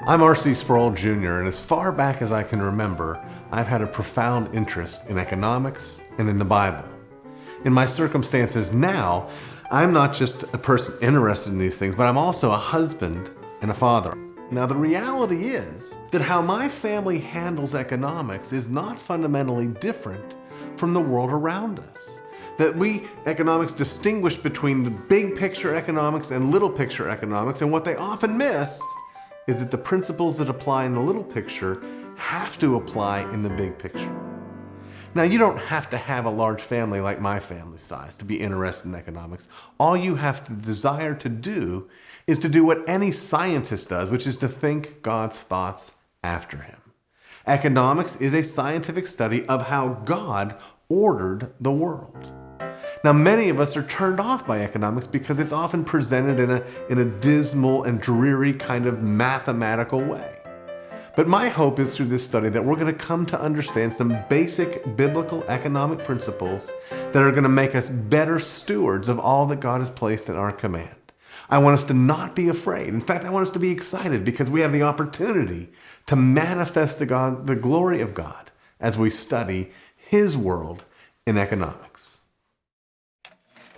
I'm RC Sproul Jr., and as far back as I can remember, I've had a profound interest in economics and in the Bible. In my circumstances now, I'm not just a person interested in these things, but I'm also a husband and a father. Now, the reality is that how my family handles economics is not fundamentally different from the world around us. That we economics distinguish between the big picture economics and little picture economics, and what they often miss is that the principles that apply in the little picture have to apply in the big picture. Now, you don't have to have a large family like my family size to be interested in economics. All you have to desire to do is to do what any scientist does, which is to think God's thoughts after him. Economics is a scientific study of how God ordered the world. Now, many of us are turned off by economics because it's often presented in a dismal and dreary kind of mathematical way. But my hope is through this study that we're going to come to understand some basic biblical economic principles that are going to make us better stewards of all that God has placed in our command. I want us to not be afraid. In fact, I want us to be excited because we have the opportunity to manifest the glory of God as we study His world in economics.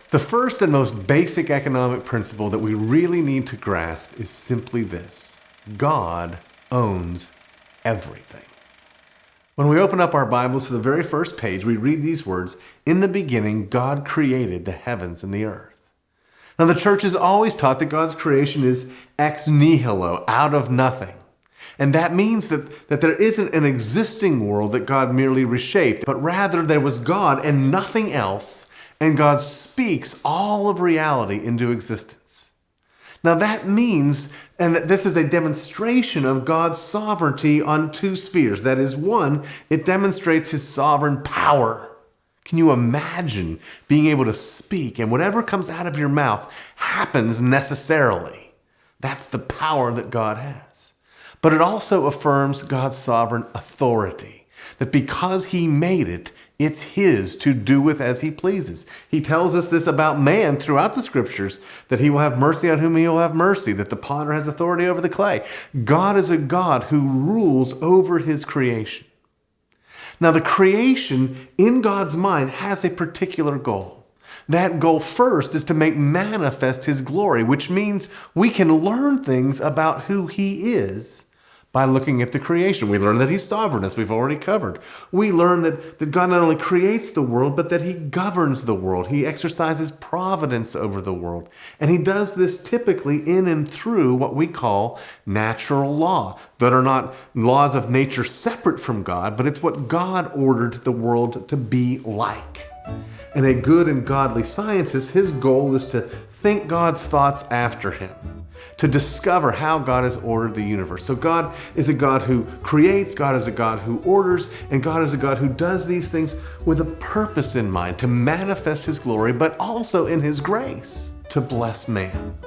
The first and most basic economic principle that we really need to grasp is simply this: God owns everything. When we open up our Bibles to the very first page, we read these words: "In the beginning, God created the heavens and the earth." Now, the church has always taught that God's creation is ex nihilo, out of nothing. And that means that there isn't an existing world that God merely reshaped, but rather there was God and nothing else, and God speaks all of reality into existence. Now that means, and that this is a demonstration of God's sovereignty on two spheres. That is, one, it demonstrates His sovereign power. Can you imagine being able to speak and whatever comes out of your mouth happens necessarily? That's the power that God has. But it also affirms God's sovereign authority, that because He made it, it's His to do with as He pleases. He tells us this about man throughout the scriptures, that He will have mercy on whom He will have mercy, that the potter has authority over the clay. God is a God who rules over His creation. Now, the creation in God's mind has a particular goal. That goal first is to make manifest His glory, which means we can learn things about who He is by looking at the creation. We learn that He's sovereign, as we've already covered. We learn that God not only creates the world, but that He governs the world. He exercises providence over the world. And He does this typically in and through what we call natural law, that are not laws of nature separate from God, but it's what God ordered the world to be like. And a good and godly scientist, his goal is to think God's thoughts after Him, to discover how God has ordered the universe. So God is a God who creates, God is a God who orders, and God is a God who does these things with a purpose in mind, to manifest His glory, but also in His grace to bless man.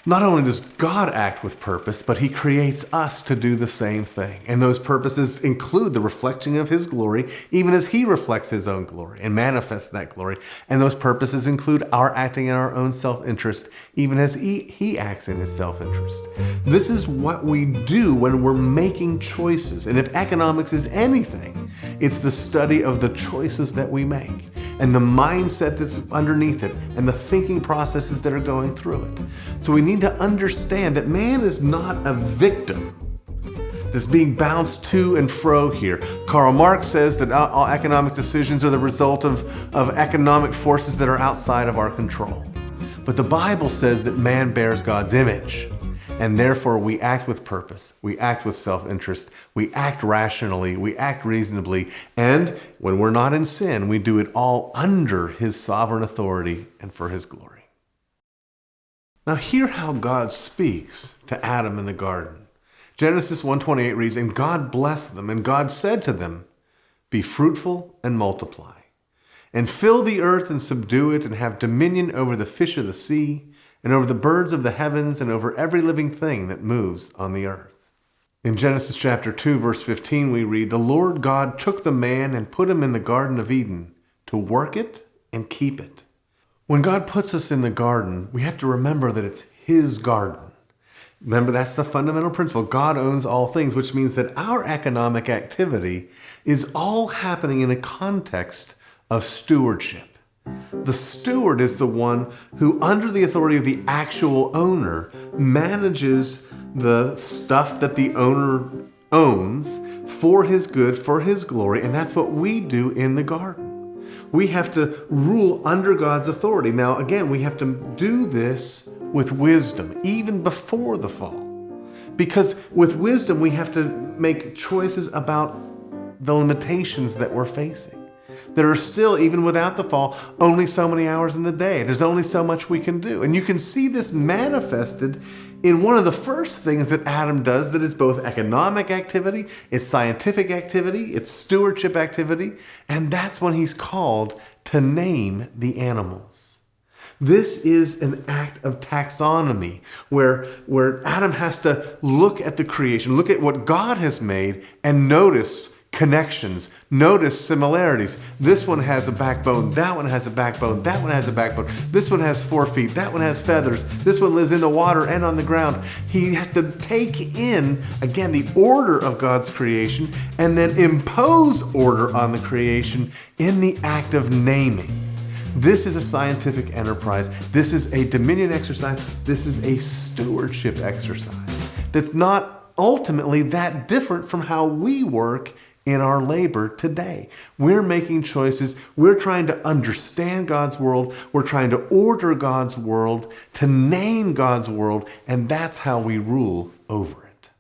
Not only does God act with purpose, but He creates us to do the same thing. And those purposes include the reflection of His glory, even as He reflects His own glory and manifests that glory. And those purposes include our acting in our own self-interest, even as He acts in His self-interest. This is what we do when we're making choices. And if economics is anything, it's the study of the choices that we make and the mindset that's underneath it and the thinking processes that are going through it. So we need to understand that man is not a victim that's being bounced to and fro here. Karl Marx says that all economic decisions are the result of economic forces that are outside of our control. But the Bible says that man bears God's image, and therefore we act with purpose, we act with self-interest, we act rationally, we act reasonably, and when we're not in sin, we do it all under His sovereign authority and for His glory. Now hear how God speaks to Adam in the garden. Genesis 1:28 reads, "And God blessed them, and God said to them, Be fruitful and multiply, and fill the earth and subdue it, and have dominion over the fish of the sea, and over the birds of the heavens, and over every living thing that moves on the earth." In Genesis chapter 2, verse 15, we read, "The Lord God took the man and put him in the Garden of Eden to work it and keep it." When God puts us in the garden, we have to remember that it's His garden. Remember, that's the fundamental principle. God owns all things, which means that our economic activity is all happening in a context of stewardship. The steward is the one who, under the authority of the actual owner, manages the stuff that the owner owns for his good, for his glory, and that's what we do in the garden. We have to rule under God's authority. Now, again, we have to do this with wisdom, even before the fall. Because with wisdom, we have to make choices about the limitations that we're facing. There are still, even without the fall, only so many hours in the day. There's only so much we can do. And you can see this manifested in one of the first things that Adam does that is both economic activity, it's scientific activity, it's stewardship activity, and that's when he's called to name the animals. This is an act of taxonomy where Adam has to look at the creation, look at what God has made, and notice connections, notice similarities. This one has a backbone, that one has a backbone, that one has a backbone, this one has 4 feet, that one has feathers, this one lives in the water and on the ground. He has to take in, again, the order of God's creation and then impose order on the creation in the act of naming. This is a scientific enterprise. This is a dominion exercise. This is a stewardship exercise that's not ultimately that different from how we work in our labor today. We're making choices. We're trying to understand God's world. We're trying to order God's world, to name God's world, and that's how we rule over it.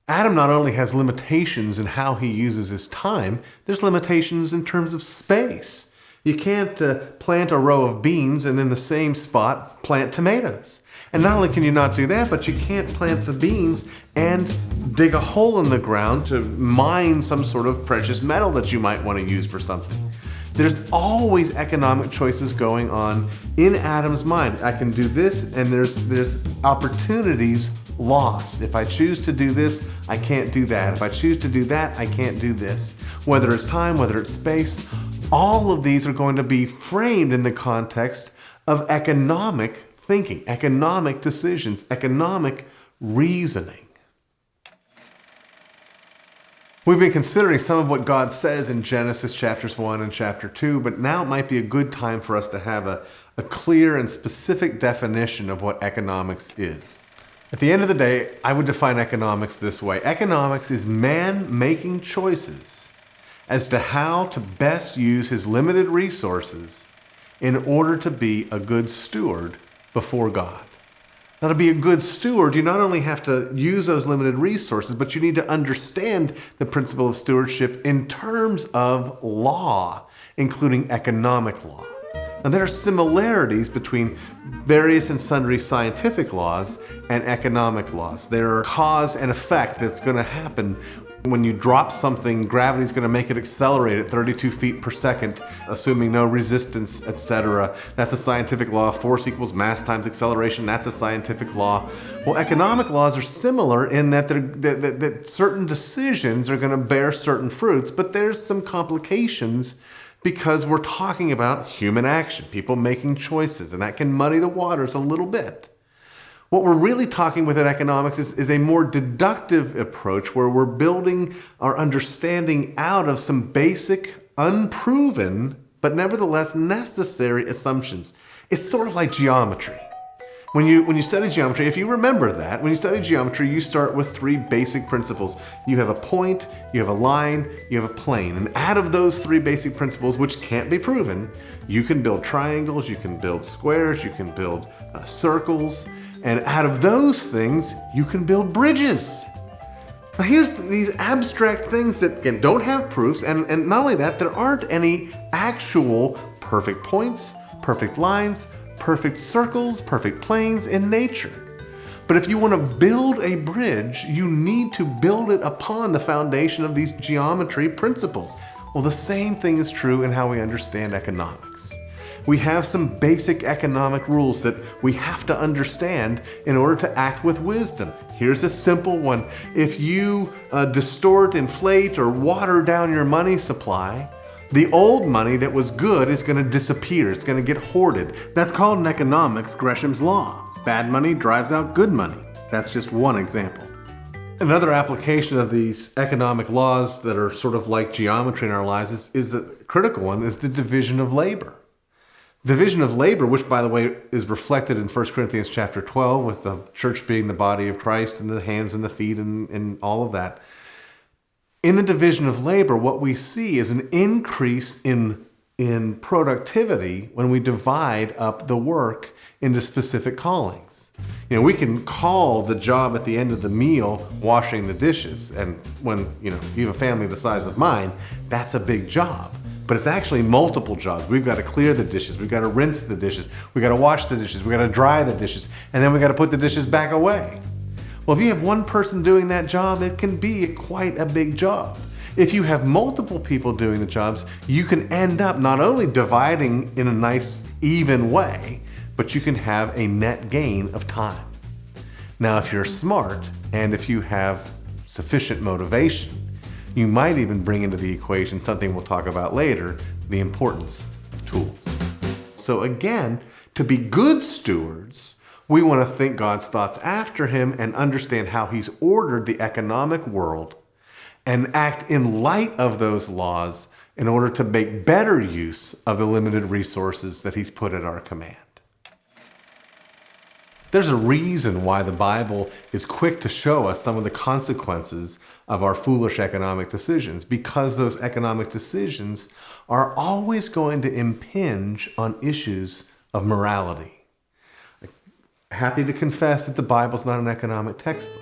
Adam not only has limitations in how he uses his time, there's limitations in terms of space. You can't plant a row of beans and in the same spot plant tomatoes. And not only can you not do that, but you can't plant the beans and dig a hole in the ground to mine some sort of precious metal that you might want to use for something. There's always economic choices going on in Adam's mind. I can do this, and there's opportunities lost. If I choose to do this, I can't do that. If I choose to do that, I can't do this. Whether it's time, whether it's space, all of these are going to be framed in the context of economic thinking, economic decisions, economic reasoning. We've been considering some of what God says in Genesis chapters 1 and chapter 2, but now it might be a good time for us to have a clear and specific definition of what economics is. At the end of the day, I would define economics this way. Economics is man making choices as to how to best use his limited resources in order to be a good steward before God. Now, to be a good steward, you not only have to use those limited resources, but you need to understand the principle of stewardship in terms of law, including economic law. Now, there are similarities between various and sundry scientific laws and economic laws. There are cause and effect that's going to happen. When you drop something, gravity is going to make it accelerate at 32 feet per second, assuming no resistance, etc. That's a scientific law. Force equals mass times acceleration. That's a scientific law. Well, economic laws are similar in that that certain decisions are going to bear certain fruits, but there's some complications because we're talking about human action, people making choices, and that can muddy the waters a little bit. What we're really talking with in economics is a more deductive approach where we're building our understanding out of some basic, unproven, but nevertheless necessary assumptions. It's sort of like geometry. When you study geometry, if you remember that, when you study geometry, you start with 3 basic principles. You have a point, you have a line, you have a plane. And out of those 3 basic principles, which can't be proven, you can build triangles, you can build squares, you can build circles. And out of those things, you can build bridges. Now here's these abstract things that don't have proofs, and not only that, there aren't any actual perfect points, perfect lines, perfect circles, perfect planes in nature. But if you want to build a bridge, you need to build it upon the foundation of these geometry principles. Well, the same thing is true in how we understand economics. We have some basic economic rules that we have to understand in order to act with wisdom. Here's a simple one. If you distort, inflate, or water down your money supply, the old money that was good is going to disappear. It's going to get hoarded. That's called in economics Gresham's law. Bad money drives out good money. That's just one example. Another application of these economic laws that are sort of like geometry in our lives is a critical one, is the division of labor. Division of labor, which by the way is reflected in 1 Corinthians chapter 12 with the church being the body of Christ and the hands and the feet and all of that. In the division of labor, what we see is an increase in productivity when we divide up the work into specific callings. We can call the job at the end of the meal washing the dishes. And when, if you have a family the size of mine, that's a big job. But it's actually multiple jobs. We've got to clear the dishes. We've got to rinse the dishes. We've got to wash the dishes. We've got to dry the dishes. And then we've got to put the dishes back away. Well, if you have one person doing that job, it can be quite a big job. If you have multiple people doing the jobs, you can end up not only dividing in a nice, even way, but you can have a net gain of time. Now, if you're smart and if you have sufficient motivation, you might even bring into the equation something we'll talk about later, the importance of tools. So again, to be good stewards, we want to think God's thoughts after him and understand how he's ordered the economic world and act in light of those laws in order to make better use of the limited resources that he's put at our command. There's a reason why the Bible is quick to show us some of the consequences of our foolish economic decisions, because those economic decisions are always going to impinge on issues of morality. Happy to confess that the Bible's not an economic textbook.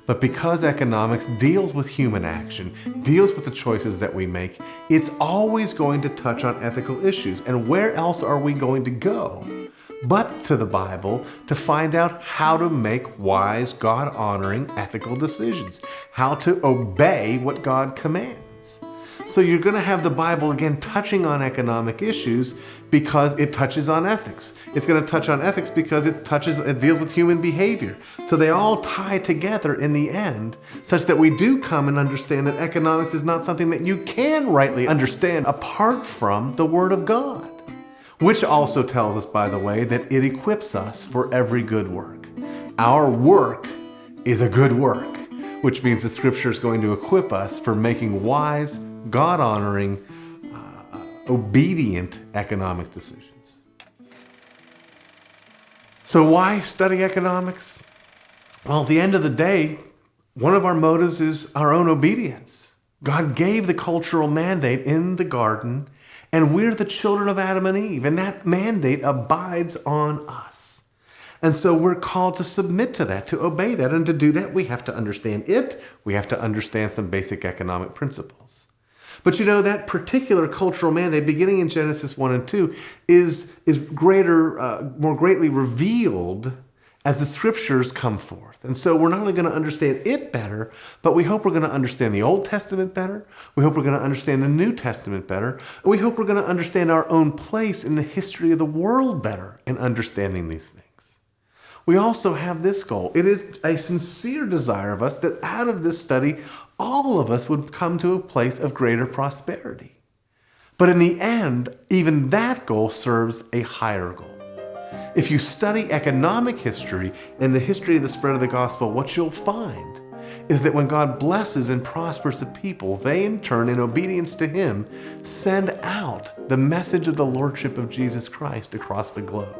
But because economics deals with human action, deals with the choices that we make, it's always going to touch on ethical issues. And where else are we going to go but to the Bible to find out how to make wise, God-honoring, ethical decisions, how to obey what God commands? So you're going to have the Bible again touching on economic issues because it touches on ethics. It's going to touch on ethics because it deals with human behavior. So they all tie together in the end, such that we do come and understand that economics is not something that you can rightly understand apart from the Word of God, which also tells us, by the way, that it equips us for every good work. Our work is a good work, which means the Scripture is going to equip us for making wise, God-honoring, obedient economic decisions. So why study economics? Well, at the end of the day, one of our motives is our own obedience. God gave the cultural mandate in the garden, and we're the children of Adam and Eve, and that mandate abides on us. And so we're called to submit to that, to obey that, and to do that, we have to understand it. We have to understand some basic economic principles. But that particular cultural mandate, beginning in Genesis 1 and 2, is more greatly revealed as the Scriptures come forth. And so we're not only going to understand it better, but we hope we're going to understand the Old Testament better. We hope we're going to understand the New Testament better. We hope we're going to understand our own place in the history of the world better in understanding these things. We also have this goal. It is a sincere desire of us that out of this study, all of us would come to a place of greater prosperity. But in the end, even that goal serves a higher goal. If you study economic history and the history of the spread of the gospel, what you'll find is that when God blesses and prospers the people, they in turn, in obedience to him, send out the message of the Lordship of Jesus Christ across the globe.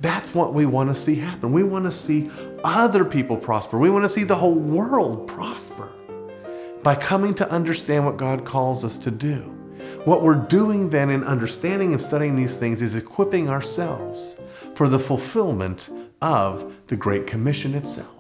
That's what we want to see happen. We want to see other people prosper. We want to see the whole world prosper by coming to understand what God calls us to do. What we're doing then in understanding and studying these things is equipping ourselves for the fulfillment of the Great Commission itself.